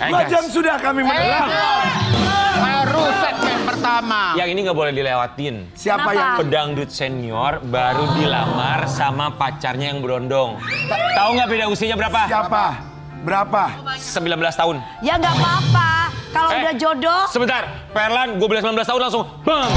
2 jam sudah kami menang. Baru segmen pertama. Yang ini nggak boleh dilewatin. Siapa yang pedangdut senior baru dilamar sama pacarnya yang berondong. Tahu nggak beda usianya berapa? Siapa? Berapa? 19 tahun. Ya nggak apa-apa. Kalau udah jodoh. Sebentar, Perlan, gue bilang 19 tahun langsung, bang.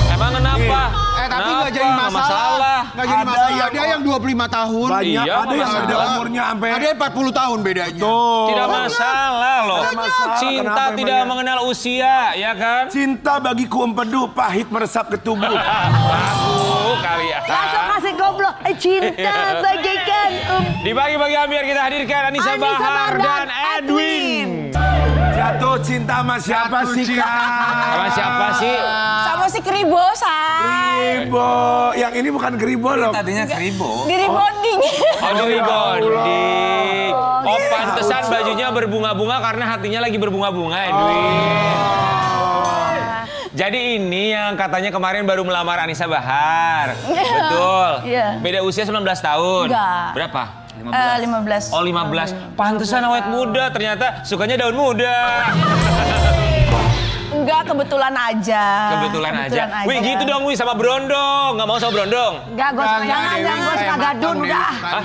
Emang kenapa? Tapi nggak jadi masalah. Nggak jadi masalah. Ada yang 25 tahun. Banyak, Iya, ada yang beda umurnya sampai. Ada yang 40 tahun bedanya. Tuh. Tidak masalah loh. masalah. Cinta Kenapa tidak emangnya? mengenal usia, ya kan? Cinta bagiku empedu, pahit meresap ke tubuh. Aku kali ya. Langsung kasih goblok. Cinta bagaikan Di pagi-pagi biar kita hadirkan Anissa Bahar dan Edwin. Jatuh cinta sama siapa sih, Kak? Sama siapa sih? sama si Kribo, Kribo. Yang ini bukan Kribo loh. Tadinya Kribo. di rebonding. Oh, di rebonding. Oh, pantesan bajunya berbunga-bunga karena hatinya lagi berbunga-bunga, Edwin. Jadi ini yang katanya kemarin baru melamar Anissa Bahar. Betul. Iya. Beda usia 19 tahun. Enggak. Berapa? 15. Oh, 15. Pantesan awet muda, ternyata sukanya daun muda. Enggak, kebetulan aja. Kebetulan aja. Wih, gitu dong, Wih, sama Brondong. Nggak mau sama Brondong? Enggak, gue suka gadun udah. Hah?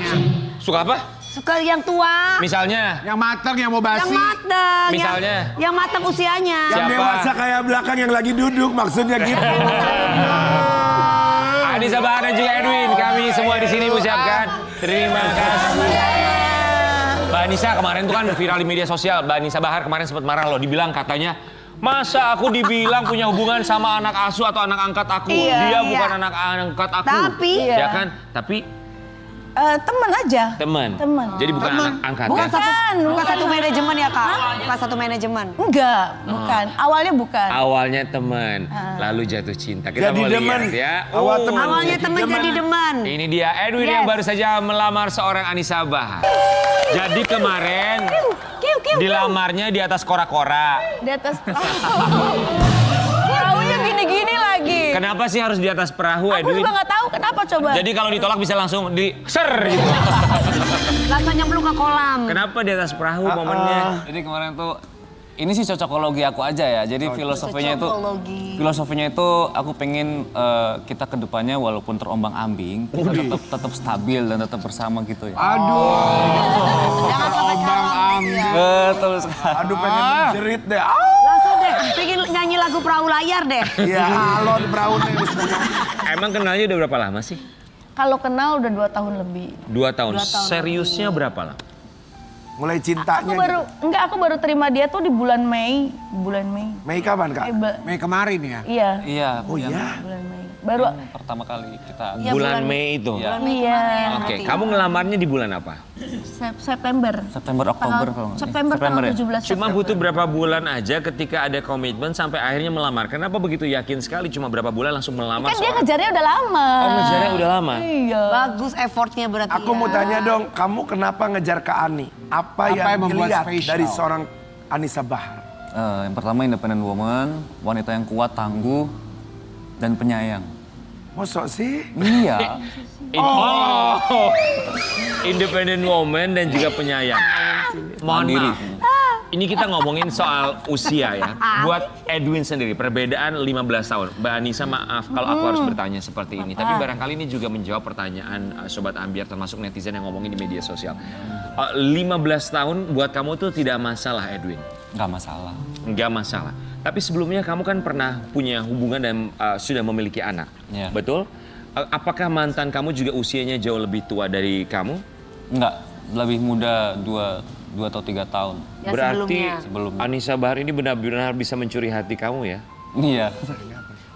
Suka apa? Suka yang tua. Misalnya? Yang matang, yang mau basi. Yang mateng. Misalnya? Yang mateng usianya. Yang Siapa? dewasa kayak belakang yang lagi duduk, maksudnya gitu. Anissa Bahar dan juga Edwin, kami semua di sini mengucapkan terima kasih. Mbak Anissa kemarin tuh kan viral di media sosial. Mbak Anissa Bahar kemarin sempat marah loh, dibilang katanya, masa aku dibilang punya hubungan sama anak asuh atau anak angkat aku? Iya, Dia iya. bukan anak angkat aku. Tapi, ya kan? Tapi temen aja. teman. Teman. Jadi bukan anak angkat Bukan ya? Bukan satu manajemen ya, Kak? Bukan satu manajemen. Enggak, bukan. Awalnya bukan. Awalnya teman, lalu jatuh cinta. Kita Jadi mau demen. lihat ya. Awal teman. Awalnya temen jadi demen. Ini dia Edwin yang baru saja melamar seorang Anissa Bahar. Jadi kemarin dilamarnya di atas kora-kora. Di atas perahunya gini-gini lagi. Kenapa sih harus di atas perahu, Aku Edwin? juga nggak tahu kenapa coba. Jadi kalau ditolak bisa langsung di-ser gitu. Rasanya belum ke kolam. Kenapa di atas perahu momennya? Jadi kemarin tuh ini sih cocokologi aku aja ya. Jadi filosofinya itu aku pengen kita ke depannya walaupun terombang-ambing kita tetap stabil dan tetap bersama gitu ya. Jangan sampai calon. Betul sekali. Aduh, pengen menjerit deh. Langsung deh, pengen nyanyi lagu perahu layar deh. Ya, alon perahu nih. Emang kenalnya udah berapa lama sih? Kalau kenal udah 2 tahun lebih. 2 tahun. Seriusnya berapa lama? Mulai cintanya. Aku baru terima dia tuh di bulan Mei. Mei kapan, Kak? Mei kemarin ya? Iya, Iya. Oh iya. bulan Mei. Baru Pertama kali kita. Bulan Mei itu? Iya. iya. Oke, kamu ngelamarnya di bulan apa? September. September, Oktober kalau nggak salah. September tanggal ya? 17 Cuma butuh berapa bulan aja ketika ada komitmen sampai akhirnya melamar. Kenapa begitu yakin sekali cuma berapa bulan langsung melamar Kan dia ngejarnya udah lama. Oh, ngejarnya udah lama? Iya. Bagus effortnya berarti. Aku mau tanya dong, kamu kenapa ngejar ke Ani? Apa yang membuat dilihat spesial? dari seorang Anissa Bahar? Yang pertama independent woman, wanita yang kuat, tangguh, dan penyayang. Mosok sih? Iya. Oh, independent woman dan juga penyayang. Mohon Mandiri. maaf. Ini kita ngomongin soal usia ya. Buat Edwin sendiri, perbedaan 15 tahun. Mbak Anissa maaf kalau aku harus bertanya seperti ini. Tapi barangkali ini juga menjawab pertanyaan Sobat Ambiar termasuk netizen yang ngomongin di media sosial. 15 tahun buat kamu tuh tidak masalah, Edwin? Nggak masalah. Nggak masalah. Tapi sebelumnya kamu kan pernah punya hubungan dan sudah memiliki anak. Iya. Betul? Apakah mantan kamu juga usianya jauh lebih tua dari kamu? Nggak, lebih muda 2 atau 3 tahun. Ya, Berarti Sebelumnya. Anissa Bahar ini benar-benar bisa mencuri hati kamu ya? Iya.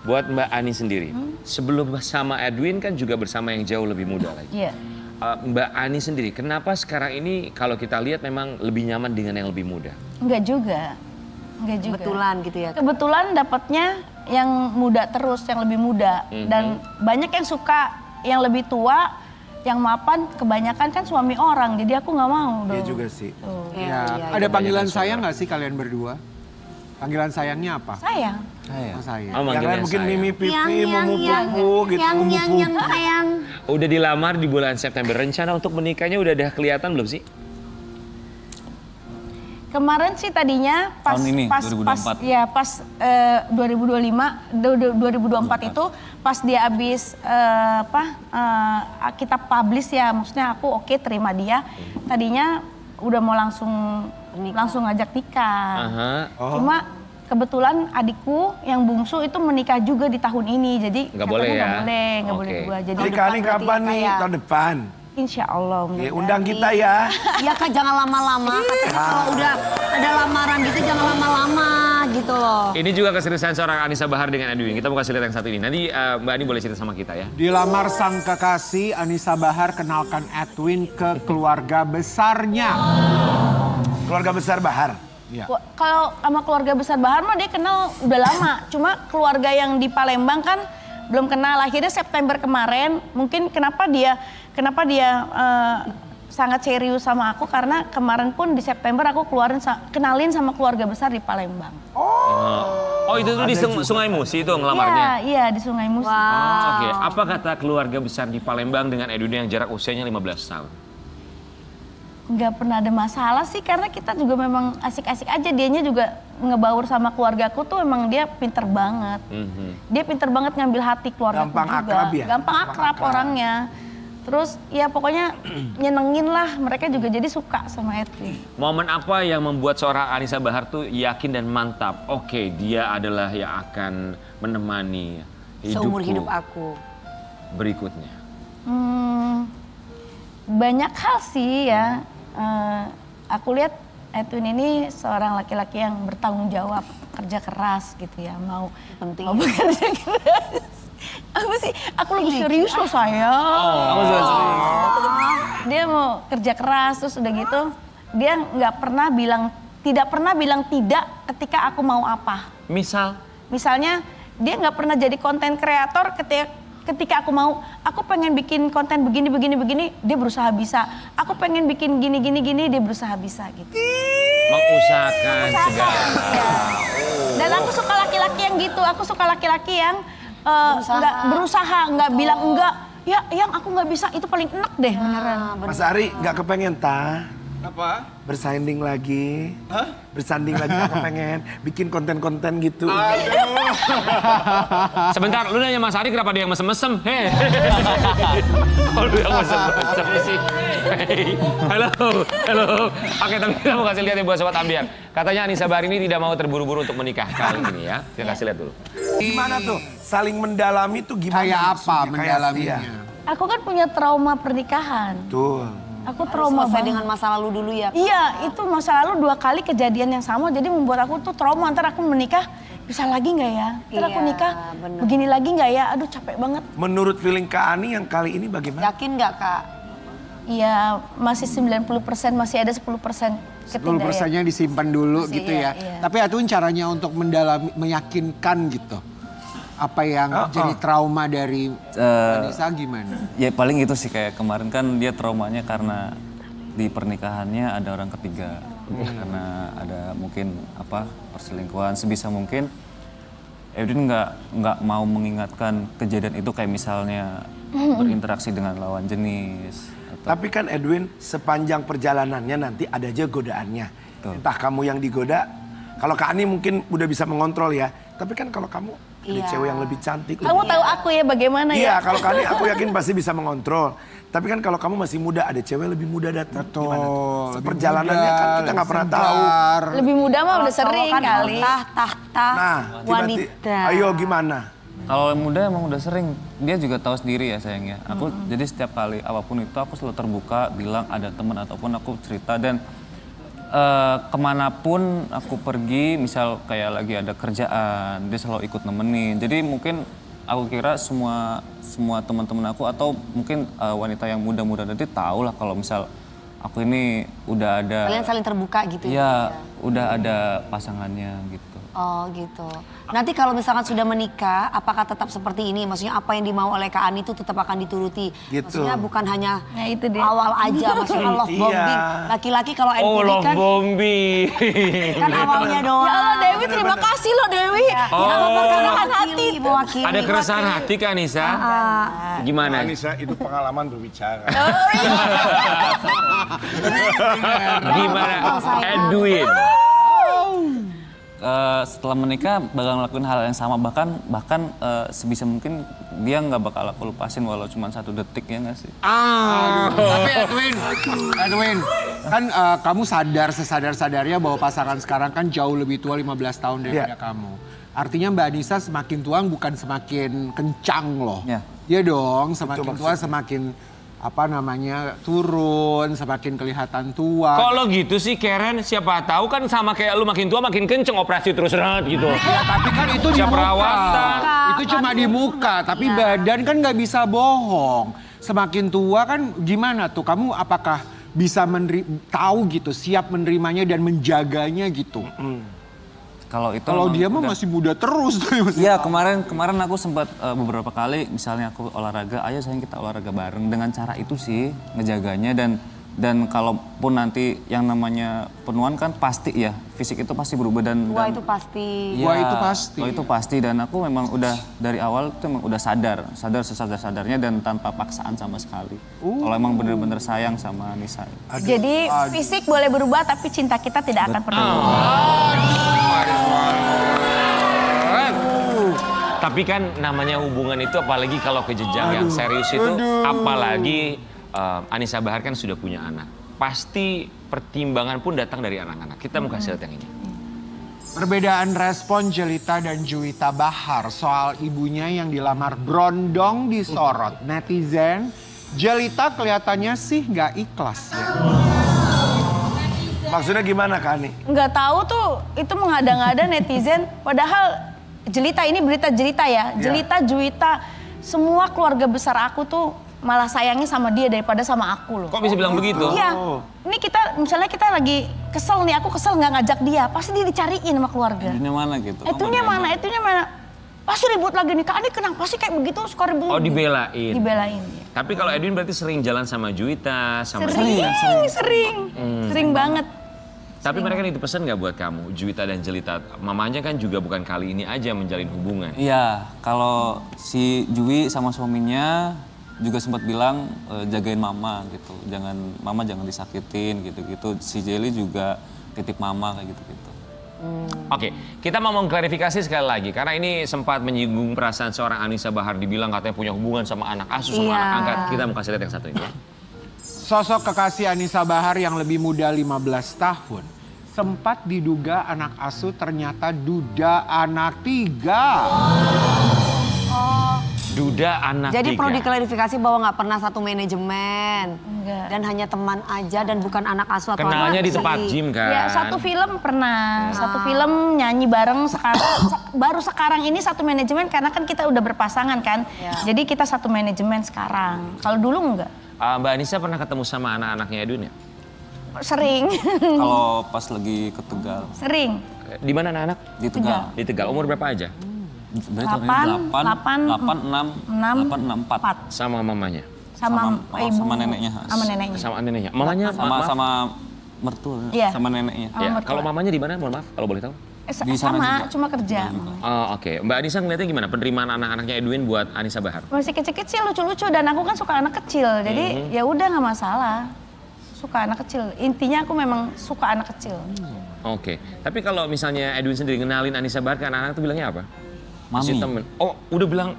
Buat Mbak Ani sendiri, sebelum sama Edwin kan juga bersama yang jauh lebih muda lagi. Iya. Mbak Ani sendiri, kenapa sekarang ini kalau kita lihat memang lebih nyaman dengan yang lebih muda? Enggak juga. Kebetulan gitu ya. Kebetulan dapatnya yang muda terus, yang lebih muda. Dan banyak yang suka yang lebih tua, yang mapan kebanyakan kan suami orang. Jadi aku nggak mau dong. Iya juga sih. Ya. Ada panggilan sayang nggak sih kalian berdua? Panggilan sayangnya apa? Sayang. Oh, sayang. Oh, Yang manggilnya lain mungkin sayang. mimi pipi, mumu pupu gitu. yang sayang. Udah dilamar di bulan September, rencana untuk menikahnya udah ada kelihatan belum sih? Kemarin sih tadinya pas Tahun ini, pas 2024. pas 2024 itu pas dia habis kita publish ya, maksudnya aku oke terima dia. Tadinya udah mau langsung ngajak nikah. Cuma kebetulan adikku yang bungsu itu menikah juga di tahun ini, jadi Nggak boleh ya? Nggak boleh dua. Jadi Nikahnya kapan nih? Tahun depan. Insya Allah. Ya, undang kita ya. Iya Kak, jangan lama-lama. Katanya kalau udah ada lamaran gitu jangan lama-lama gitu loh. Ini juga keseriusan seorang Anissa Bahar dengan Edwin. Kita mau kasih lihat yang satu ini. Nanti Mbak Ani boleh cerita sama kita ya. Dilamar sang kekasih, Anissa Bahar kenalkan Edwin ke keluarga besarnya. Keluarga besar Bahar. Ya. Kalau sama keluarga besar Bahar mah dia kenal udah lama. Cuma keluarga yang di Palembang kan belum kenal. Akhirnya September kemarin, mungkin kenapa dia sangat serius sama aku karena kemarin pun di September aku kenalin sama keluarga besar di Palembang. Oh itu tuh di Sungai Musi itu ngelamarnya? Iya di Sungai Musi. Oke, apa kata keluarga besar di Palembang dengan Edwin yang jarak usianya 15 tahun? Nggak pernah ada masalah sih karena kita juga memang asik-asik aja. Dianya juga ngebaur sama keluargaku tuh emang dia pinter banget. Dia pinter banget ngambil hati keluargaku Gampang juga. akrab ya? Gampang akrab orangnya. Terus ya pokoknya nyenengin lah, mereka juga jadi suka sama Edwin. Momen apa yang membuat seorang Anissa Bahar tuh yakin dan mantap? Oke, dia adalah yang akan menemani hidupku Seumur hidup aku. berikutnya. Banyak hal sih ya. Aku lihat Edwin ini seorang laki-laki yang bertanggung jawab, kerja keras gitu ya, mau bekerja keras. Apa sih? Aku lebih serius loh sayang. Aku juga serius. Dia mau kerja keras terus udah gitu, dia tidak pernah bilang tidak ketika aku mau apa. Misalnya dia nggak pernah jadi konten kreator ketika aku pengen bikin konten begini, dia berusaha bisa. Aku pengen bikin gini, dia berusaha bisa gitu. Mengusahakan segala. Ya. Dan aku suka laki-laki yang gitu, aku suka laki-laki yang nggak berusaha, nggak bilang enggak. Ya, yang aku nggak bisa itu paling enak deh beneran. Mas Ari nggak kepengen Apa? bersanding lagi, bersanding lagi nggak kepengen bikin konten-konten gitu. Sebentar, lu nanya Mas Ari kenapa dia yang mesem-mesem? Hei. Oh, lu yang mesem-mesem sih. Hey. Halo. Oke, tapi kita mau kasih lihat ya buat Sobat Ambiar. Katanya Anissa Bahar ini tidak mau terburu-buru untuk menikah kali ini ya. Kita kasih lihat dulu. Gimana tuh? Saling mendalami tuh gimana? Kayak apa maksudnya? mendalaminya? Aku kan punya trauma pernikahan. Tuh. Aku trauma Selesai banget. dengan masa lalu dulu ya. Iya, itu masa lalu 2 kali kejadian yang sama, jadi membuat aku tuh trauma. Ntar aku menikah, bisa lagi nggak ya? Ntar aku Iya, nikah, bener. begini lagi nggak ya? Aduh capek banget. Menurut feeling Kak Ani yang kali ini bagaimana? Yakin nggak Kak? Iya, masih 90%, masih ada 10% 10%-nya disimpan dulu Masih, gitu iya, ya. iya. Tapi Edwin caranya untuk meyakinkan gitu. Apa yang jadi trauma dari Anissa gimana? Ya paling itu sih, kayak kemarin kan dia traumanya karena di pernikahannya ada orang ketiga. Karena ada mungkin perselingkuhan, sebisa mungkin Edwin nggak mau mengingatkan kejadian itu, kayak misalnya berinteraksi dengan lawan jenis. Tapi kan Edwin sepanjang perjalanannya nanti ada aja godaannya. Betul. Entah kamu yang digoda, kalau Kak Ani mungkin udah bisa mengontrol ya. Tapi kan kalau kamu ada cewek yang lebih cantik. Kamu tahu aku ya bagaimana Iya, ya? kalau Kak Ani aku yakin pasti bisa mengontrol. Tapi kan kalau kamu masih muda, ada cewek lebih muda datang. Betul. Gimana tuh? lebih Perjalanannya muda, kan kita nggak pernah tahu. segar. Lebih muda mah udah Kalau sering kan kali. tahta Nah, wanita. ayo gimana? Kalau yang muda emang udah sering, dia juga tahu sendiri ya sayangnya. Aku jadi setiap kali apapun itu aku selalu terbuka, bilang ada teman ataupun aku cerita. Dan kemanapun aku pergi, misal kayak lagi ada kerjaan, dia selalu ikut nemenin. Jadi mungkin aku kira semua teman-teman aku atau mungkin wanita yang muda-muda nanti tahu lah kalau misal aku ini udah ada. Kalian saling terbuka gitu ya? Udah ada pasangannya gitu. Oh gitu. Nanti kalau misalkan sudah menikah, apakah tetap seperti ini? Maksudnya apa yang dimau oleh Kak Ani itu tetap akan dituruti. Gitu. Maksudnya bukan hanya Nah, itu dia. awal aja, maksudnya love bombing. Laki-laki kalau Oh, NPD love kan, bombing. kan awalnya doang. Ya Allah Dewi, terima kasih loh Dewi. Ya apa keresahan hati. Mewakili. Ada keresahan hati Kak Anissa? Gimana? Anissa itu pengalaman berbicara. Gimana Edwin? Setelah menikah bakal ngelakuin hal yang sama, bahkan sebisa mungkin dia nggak bakal aku lepasin walau cuma 1 detik, ya nggak sih? Tapi Edwin, kan kamu sesadar-sadarnya bahwa pasangan sekarang kan jauh lebih tua 15 tahun daripada kamu. Artinya Mbak Anissa semakin tua bukan semakin kencang loh. Iya dong, semakin tua semakin turun, semakin kelihatan tua. Kalau gitu sih Karen, siapa tahu kan sama kayak lu makin tua makin kenceng operasi terus gitu. Ya, tapi kan itu di muka. Itu cuma di muka, tapi badan kan nggak bisa bohong. Semakin tua kan gimana tuh? Kamu apakah bisa tahu gitu, siap menerimanya dan menjaganya gitu? Kalau dia mah masih muda terus. Iya, kemarin aku sempat beberapa kali misalnya aku olahraga, ayo sayang kita olahraga bareng, dengan cara itu sih ngejaganya. Dan kalaupun nanti yang namanya penuaan kan pasti ya, fisik itu pasti berubah dan Wah itu pasti. Wah itu pasti. Wah itu pasti, dan aku memang udah dari awal tuh memang udah sadar sesadar-sadarnya dan tanpa paksaan sama sekali. Kalau emang bener-bener sayang sama Anissa. Jadi fisik boleh berubah tapi cinta kita tidak akan pernah berubah. Tapi kan namanya hubungan itu apalagi kalau ke jenjang yang serius itu, apalagi Anissa Bahar kan sudah punya anak. Pasti pertimbangan pun datang dari anak-anak. Kita mau kasih lihat yang ini. Perbedaan respon Jelita dan Juwita Bahar soal ibunya yang dilamar Brondong disorot. Netizen, Jelita kelihatannya sih nggak ikhlas ya. Maksudnya gimana Kak Ani? Nggak tahu tuh, itu mengada-ngada netizen. Padahal Jelita ini berita Jelita ya. Jelita, Juwita, semua keluarga besar aku tuh malah sayangnya sama dia daripada sama aku loh. Kok bisa bilang begitu? Iya. Ini misalnya kita lagi kesel nih, aku kesel nggak ngajak dia, pasti dia dicariin sama keluarga. Itunya mana gitu? Itunya mana? Pasti ribut lagi nih, Kak Ani kenapa sih kayak begitu, suka ribut. Oh dibelain? Dibelain. Ya. Tapi kalau Edwin berarti sering jalan sama Juwita, sama Sering banget. Tapi mereka itu pesan nggak buat kamu, Juwita dan Jelita? Mamanya kan juga bukan kali ini aja menjalin hubungan. Iya, kalau si Jui sama suaminya juga sempat bilang jagain mama gitu, mama jangan disakitin gitu-gitu. Si Jelly juga titip mama kayak gitu-gitu. Oke, kita mau mengklarifikasi sekali lagi karena ini sempat menyinggung perasaan seorang Anissa Bahar, dibilang katanya punya hubungan sama anak asuh sama anak angkat. Kita mau kasih lihat yang satu ini ya. Sosok kekasih Anissa Bahar yang lebih muda 15 tahun sempat diduga anak asuh, ternyata duda anak 3. Duda anak 3. Jadi perlu diklarifikasi bahwa nggak pernah satu manajemen. Enggak. Dan hanya teman aja dan bukan anak asuh atau Kenalnya anak di tempat gym kan? Ya satu film pernah, satu film nyanyi bareng baru sekarang ini satu manajemen karena kan kita udah berpasangan kan. Jadi kita satu manajemen sekarang. Kalau dulu enggak. Mbak Anissa pernah ketemu sama anak-anaknya Edwin ya? Sering. Kalau pas lagi ke Tegal. Sering. Di mana anak-anak? Di Tegal. Di Tegal. Umur berapa aja? 8, 6, 4. Sama mamanya? Sama ibu. Sama neneknya. Sama neneknya. Sama neneknya. Mamanya? Sama mertua. Iya. Sama neneknya. Ya. Kalau mamanya di mana? Mohon maaf kalau boleh tahu. Di sana sama, juga. cuma kerja. Oke. Mbak Anissa ngeliatnya gimana penerimaan anak-anaknya Edwin buat Anissa Bahar? Masih kecil-kecil, lucu-lucu dan aku kan suka anak kecil. Jadi ya udah nggak masalah. Suka anak kecil. Intinya aku memang suka anak kecil. Oke. Tapi kalau misalnya Edwin sendiri ngenalin Anissa Bahar ke anak-anak itu bilangnya apa? Mami. Temen. Oh, udah bilang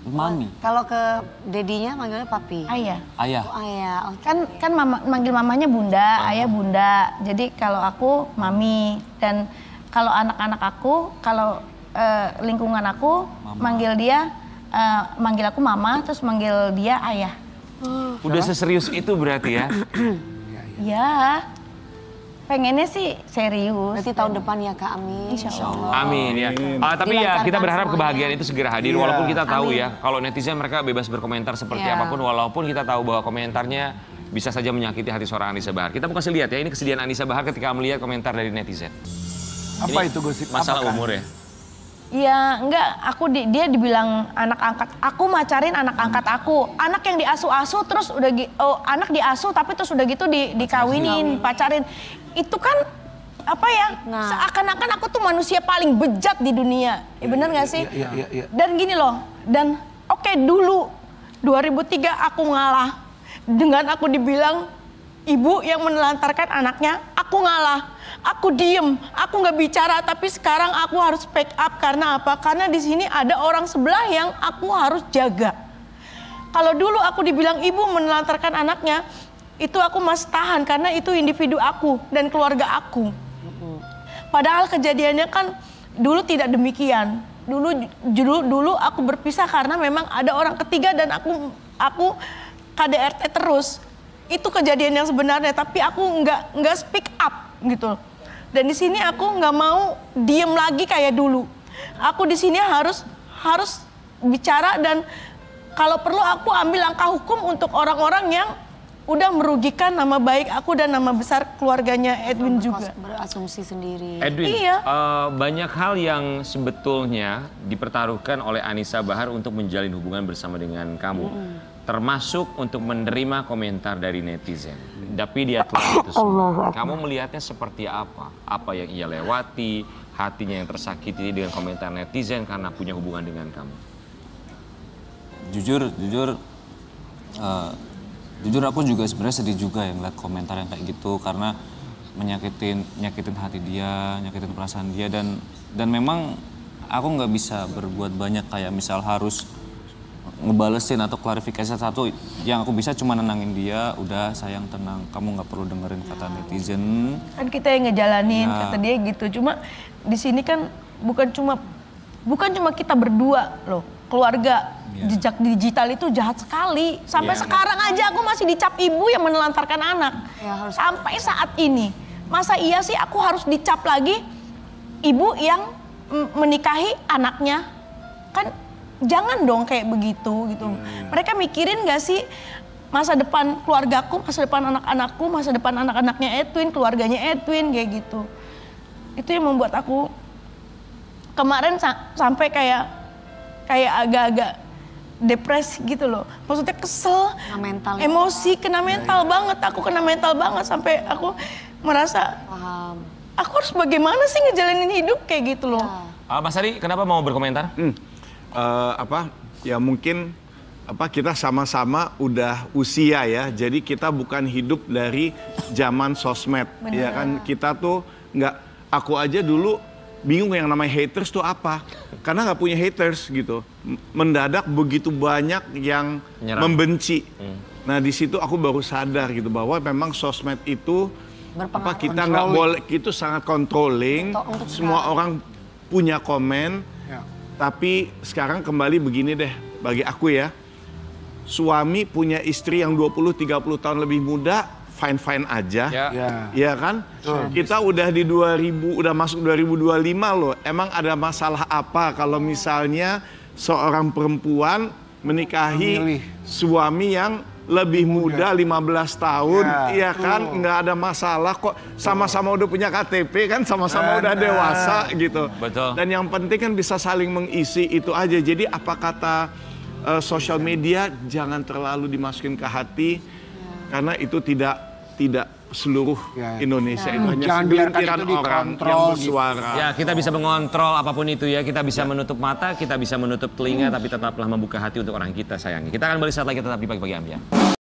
Mami. Kalau ke dedinya manggilnya papi. Ayah. Ayah. Oh, ayah. Oh, Kan manggil mamanya bunda, ayah bunda. Jadi kalau aku mami dan kalau anak-anak aku, kalau lingkungan aku manggil dia, manggil aku mama, terus manggil dia ayah. udah seserius itu berarti ya? Ya, pengennya sih serius. Berarti tahun depan ya Kak, amin. Insya Allah. Amin ya. Tapi ya kita berharap kebahagiaan itu segera hadir. Walaupun kita tahu ya, kalau netizen mereka bebas berkomentar seperti apapun. Walaupun kita tahu bahwa komentarnya bisa saja menyakiti hati seorang Anissa Bahar. Kita mau kasih lihat ya, ini kesedihan Anissa Bahar ketika melihat komentar dari netizen. Apa Ini itu gosip? masalah Apakah? umur ya? Ya enggak, dia dibilang anak angkat. Aku macarin anak angkat aku. Anak yang diasuh-asuh terus udah anak diasuh tapi terus udah gitu dikawinin, pacarin. Itu kan apa ya? Seakan-akan aku tuh manusia paling bejat di dunia. Bener gak sih? Iya. Dan gini loh, dan oke, dulu 2003 aku ngalah dengan aku dibilang ibu yang menelantarkan anaknya, aku ngalah, aku diem, aku nggak bicara. Tapi sekarang aku harus speak up karena apa? Karena di sini ada orang sebelah yang aku harus jaga. Kalau dulu aku dibilang ibu menelantarkan anaknya, itu aku masih tahan karena itu individu aku dan keluarga aku. Padahal kejadiannya kan dulu tidak demikian. Dulu aku berpisah karena memang ada orang ketiga dan aku KDRT terus. Itu kejadian yang sebenarnya, tapi aku nggak speak up gitu. Dan di sini aku nggak mau diem lagi kayak dulu. Aku di sini harus bicara dan kalau perlu aku ambil langkah hukum untuk orang-orang yang udah merugikan nama baik aku dan nama besar keluarganya Edwin juga. Berasumsi sendiri. Edwin, iya. Banyak hal yang sebetulnya dipertaruhkan oleh Anissa Bahar untuk menjalin hubungan bersama dengan kamu. Termasuk untuk menerima komentar dari netizen. Tapi dia telah itu semua. Kamu melihatnya seperti apa? Apa yang ia lewati, hatinya yang tersakiti dengan komentar netizen karena punya hubungan dengan kamu? Jujur aku juga sebenarnya sedih juga ya ngeliat komentar yang kayak gitu karena nyakitin hati dia, nyakitin perasaan dia dan memang aku nggak bisa berbuat banyak kayak misal harus ngebalesin atau klarifikasi satu. Yang aku bisa cuma nenangin dia, udah sayang tenang, kamu nggak perlu dengerin kata netizen. Kan kita yang ngejalanin kata dia gitu. Cuma di sini kan bukan cuma kita berdua loh. Keluarga jejak digital itu jahat sekali. Sampai sekarang aja aku masih dicap ibu yang menelantarkan anak. Sampai saat ini. Masa iya sih aku harus dicap lagi ibu yang menikahi anaknya? Kan jangan dong kayak begitu gitu. Mereka mikirin gak sih masa depan keluargaku, masa depan anak-anakku, masa depan anak-anaknya Edwin, keluarganya Edwin kayak gitu. Itu yang membuat aku kemarin sampai kayak agak-agak depresi gitu loh. Maksudnya kesel, emosi, kena mental banget. Aku kena mental banget sampai aku merasa aku harus bagaimana sih ngejalanin hidup kayak gitu loh. Mas Ari, kenapa mau berkomentar? Ya mungkin kita sama-sama udah usia ya. Jadi kita bukan hidup dari zaman sosmed. Ya kan kita tuh aku aja dulu bingung yang namanya haters tuh apa. Karena nggak punya haters gitu. Mendadak begitu banyak yang membenci. Nah di situ aku baru sadar gitu bahwa memang sosmed itu kita nggak boleh, itu sangat controlling. Semua orang punya komen. Tapi sekarang kembali begini deh, bagi aku ya. Suami punya istri yang 20-30 tahun lebih muda, fine-fine aja. Ya kan? Kita udah di udah masuk 2025 loh. Emang ada masalah apa kalau misalnya seorang perempuan menikahi suami yang lebih muda 15 tahun, iya kan, nggak ada masalah kok, sama-sama udah punya KTP kan, sama-sama udah dewasa gitu. Betul. Dan yang penting kan bisa saling mengisi itu aja. Jadi apa kata sosial media jangan terlalu dimasukin ke hati, karena itu tidak seluruh Indonesia, itu hanya segelintiran orang yang bersuara. Ya, kita bisa mengontrol apapun itu ya, kita bisa menutup mata, kita bisa menutup telinga, tapi tetaplah membuka hati untuk orang kita sayangi. Kita akan balik saat lagi, tetap di Pagi-Pagi Ambiar.